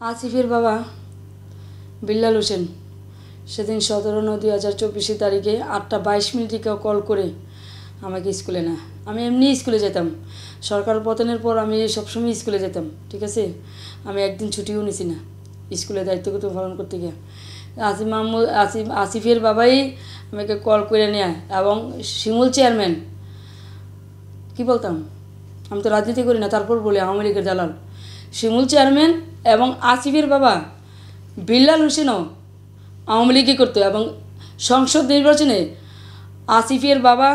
আসিফের বাবা বিল্লাল হোসেন সেদিন 17/9/2024 তারিখে 8:22 কল করে আমাকে স্কুলে না, আমি এমনি স্কুলে যেতাম। সরকার পতনের পর আমি সবসময় স্কুলে যেতাম, ঠিক আছে। আমি একদিন ছুটিও নিছি না স্কুলে দায়িত্ব পালন করতে গিয়ে। আসিফের বাবাই আমাকে কল করে নেয় এবং শিমুল চেয়ারম্যান, কি বলতাম, আমি তো রাজনীতি করি না, তারপর বলি আওয়ামী লীগের দালাল। শিমুল চেয়ারম্যান এবং আসিফের বাবা বিল্লাল হোসেনও আওয়ামী লীগই করতো এবং সংসদ নির্বাচনে আসিফের বাবা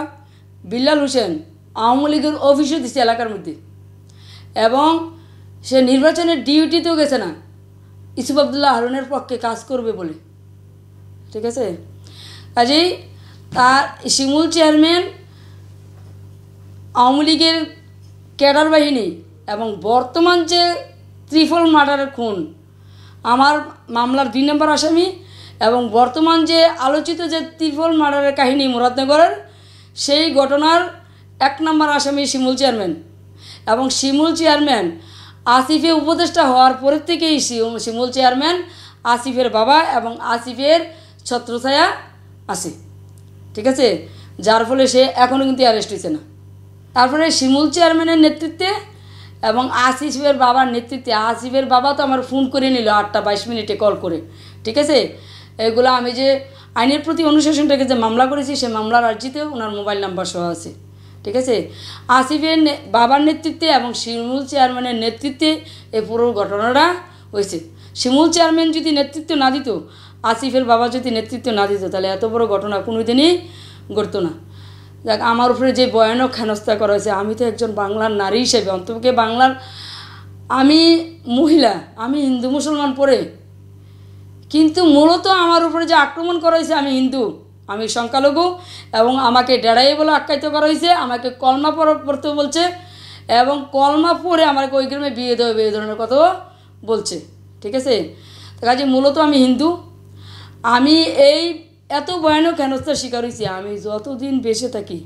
বিল্লাল হোসেন আওয়ামী লীগের অফিসও দিচ্ছে এলাকার মধ্যে, এবং সে নির্বাচনের ডিউটিতেও গেছে না ইউসুফ আবদুল্লাহ হারুনের পক্ষে কাজ করবে বলে, ঠিক আছে। কাজেই তার শিমুল চেয়ারম্যান আওয়ামী লীগের ক্যাডার বাহিনী এবং বর্তমান যে ত্রিফল মার্ডারের খুন, আমার মামলার 2 নম্বর আসামি এবং বর্তমান যে আলোচিত যে ত্রিফল মার্ডারের কাহিনী মুরাদনগরের, সেই ঘটনার 1 নম্বর আসামি শিমুল চেয়ারম্যান। এবং শিমুল চেয়ারম্যান আসিফের উপদেষ্টা হওয়ার পরের থেকেই শিমুল চেয়ারম্যান আসিফের বাবা এবং আসিফের ছত্রছায়া আছে, ঠিক আছে, যার ফলে সে এখনও কিন্তু অ্যারেস্ট হয়েছে না। তারপরে শিমুল চেয়ারম্যানের নেতৃত্বে এবং আসিফের বাবার নেতৃত্বে, আসিফের বাবা তো আমার ফোন করে নিল 8:22 কল করে, ঠিক আছে। এগুলো আমি যে আইনের প্রতি অনুশাসনটাকে যে মামলা করেছি, সে মামলার আর্জিতেও ওনার মোবাইল নাম্বার সহ আছে, ঠিক আছে। আসিফের বাবার নেতৃত্বে এবং শিমুল চেয়ারম্যানের নেতৃত্বে এই পুরো ঘটনাটা হয়েছে। শিমুল চেয়ারম্যান যদি নেতৃত্ব না দিত, আসিফের বাবা যদি নেতৃত্ব না দিত, তাহলে এত বড় ঘটনা কোনোদিনই ঘটতো না। দেখ, আমার উপরে যে ভয়ানক হেনস্থা করা হয়েছে, আমি তো একজন বাংলার নারী হিসেবে, অন্তপক্ষে বাংলার, আমি মহিলা, আমি হিন্দু মুসলমান পড়ে, কিন্তু মূলত আমার উপরে যে আক্রমণ করা হয়েছে, আমি হিন্দু, আমি সংখ্যালঘু, এবং আমাকে ডেড়াই বলে আখ্যায়িত করা হয়েছে, আমাকে কলমা পড়তে বলছে, এবং কলমা পড়ে আমাকে ওই গ্রামে বিয়ে দেবে, এই ধরনের কথাও বলছে, ঠিক আছে। কাজে মূলত আমি হিন্দু। আমি এই এত ভয়ানক হেনস্থার শিকার হয়েছি। আমি যতদিন বেঁচে থাকি,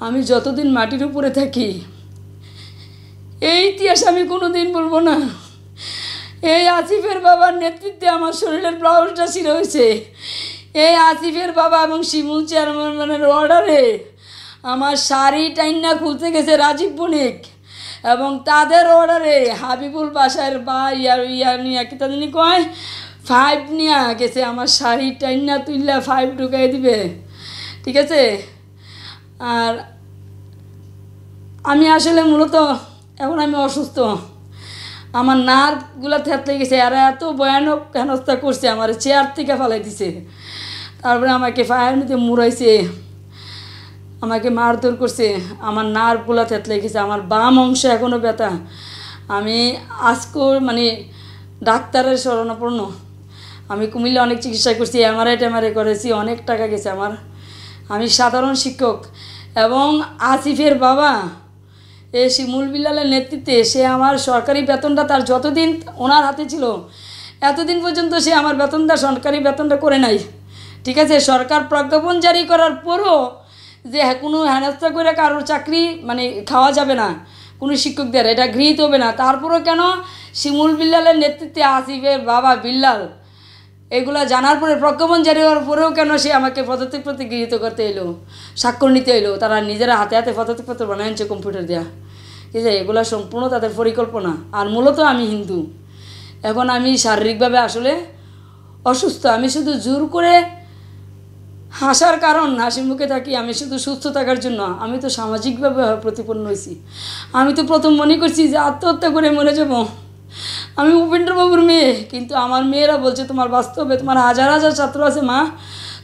আমি যতদিন মাটির উপরে থাকি, এই ইতিহাস আমি কোনো দিন বলবো না। এই আসিফের বাবার নেতৃত্বে আমার শরীরের প্লাউজটা ছিঁড়ে হয়েছে। এই আসিফের বাবা এবং শিমুল চেয়ারম্যানের অর্ডারে আমার শাড়ি টাইনা খুলতে গেছে রাজীব বণিক, এবং তাদের অর্ডারে হাবিবুল বাসার বা ইয়ার নিয়ে কিতা জানি কয় 5 নিয়ে গেছে, আমার শাড়ি টাইনা তুললে 5 ঢুকাই দিবে, ঠিক আছে। আর আমি আসলে মূলত এখন আমি অসুস্থ, আমার নার্ভগুলো থেতলে গেছে। এরা এত ভয়ানক হেনস্থা করছে, আমার চেয়ার থেকে ফেলাই দিছে, তারপরে আমাকে ফায়ার নিতে মুড়াইছে, আমাকে মারধর করছে, আমার নার্ভগুলো থেতলে গেছে, আমার বাম অংশ এখনও ব্যথা। আমি আজকেও মানে ডাক্তারের শরণাপন্ন। আমি কুমিল্লা অনেক চিকিৎসা করছি, এমআরআই করেছি, অনেক টাকা গেছে আমার। আমি সাধারণ শিক্ষক, এবং আসিফের বাবা এই শিমুল বিল্লালের নেতৃত্বে সে আমার সরকারি বেতনটা, তার যতদিন ওনার হাতে ছিল এতদিন পর্যন্ত সে আমার বেতনটা, সরকারি বেতনটা করে নাই, ঠিক আছে। সরকার প্রজ্ঞাপন জারি করার পরও যে কোনো হেনস্থা করে কারোর চাকরি মানে খাওয়া যাবে না, কোনো শিক্ষকদের এটা গৃহীত হবে না, তারপরও কেন শিমুল বিল্লালের নেতৃত্বে আসিফের বাবা বিল্লাল এগুলো জানার পরে, প্রজ্ঞাপন জারি হওয়ার পরেও কেন সে আমাকে পদত্যাগপত্র গৃহীত করতে এলো, স্বাক্ষর নিতে এলো। তারা নিজেরা হাতে হাতে পদত্যাগপত্র বানায় আনছে কম্পিউটার দেওয়া, ঠিক আছে। এগুলো সম্পূর্ণ তাদের পরিকল্পনা। আর মূলত আমি হিন্দু। এখন আমি শারীরিকভাবে আসলে অসুস্থ। আমি শুধু জোর করে হাসার কারণ, হাসি মুখে থাকি আমি শুধু সুস্থ থাকার জন্য। আমি তো সামাজিকভাবে প্রতিপন্ন হয়েছি। আমি তো প্রথম মনে করছি যে আত্মহত্যা করে মরে যাব। আমি উপেন্দ্রবাবুর মেয়ে, কিন্তু আমার মেয়েরা বলছে তোমার বাঁচতে হবে, তোমার হাজার হাজার ছাত্র আছে মা,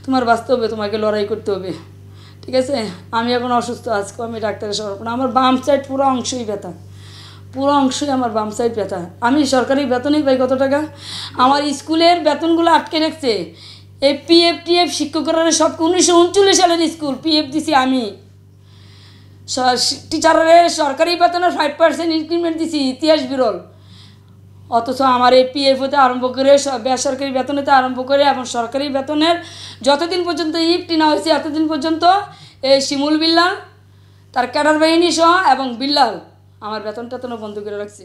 তোমার বাঁচতে হবে, তোমাকে লড়াই করতে হবে, ঠিক আছে। আমি এখন অসুস্থ, আজকেও আমি ডাক্তারের শরণাপন্ন। আমার বাম সাইড পুরো অংশই ব্যথা, পুরো অংশই আমার বাম সাইড ব্যথা। আমি সরকারি বেতনই পাই কত টাকা, আমার স্কুলের বেতনগুলো আটকে রাখছে। এই পিএফ টিএফ শিক্ষকরা সব 1939 সালের স্কুল, পিএফ দিছি আমি। টিচারের সরকারি বেতনের 5% ইনক্রিমেন্ট দিছি, ইতিহাস বিরল। অথচ আমার এই পিএফ হতে আরম্ভ করে বেসরকারি বেতন হতে আরম্ভ করে এবং সরকারি বেতনের যতদিন পর্যন্ত ইফটি না হয়েছে এতদিন পর্যন্ত এই শিমুল বিল্লাল, তার ক্যাডার বাহিনী সহ এবং বিল্লাল আমার বেতন টেতনও বন্ধ করে রাখছে।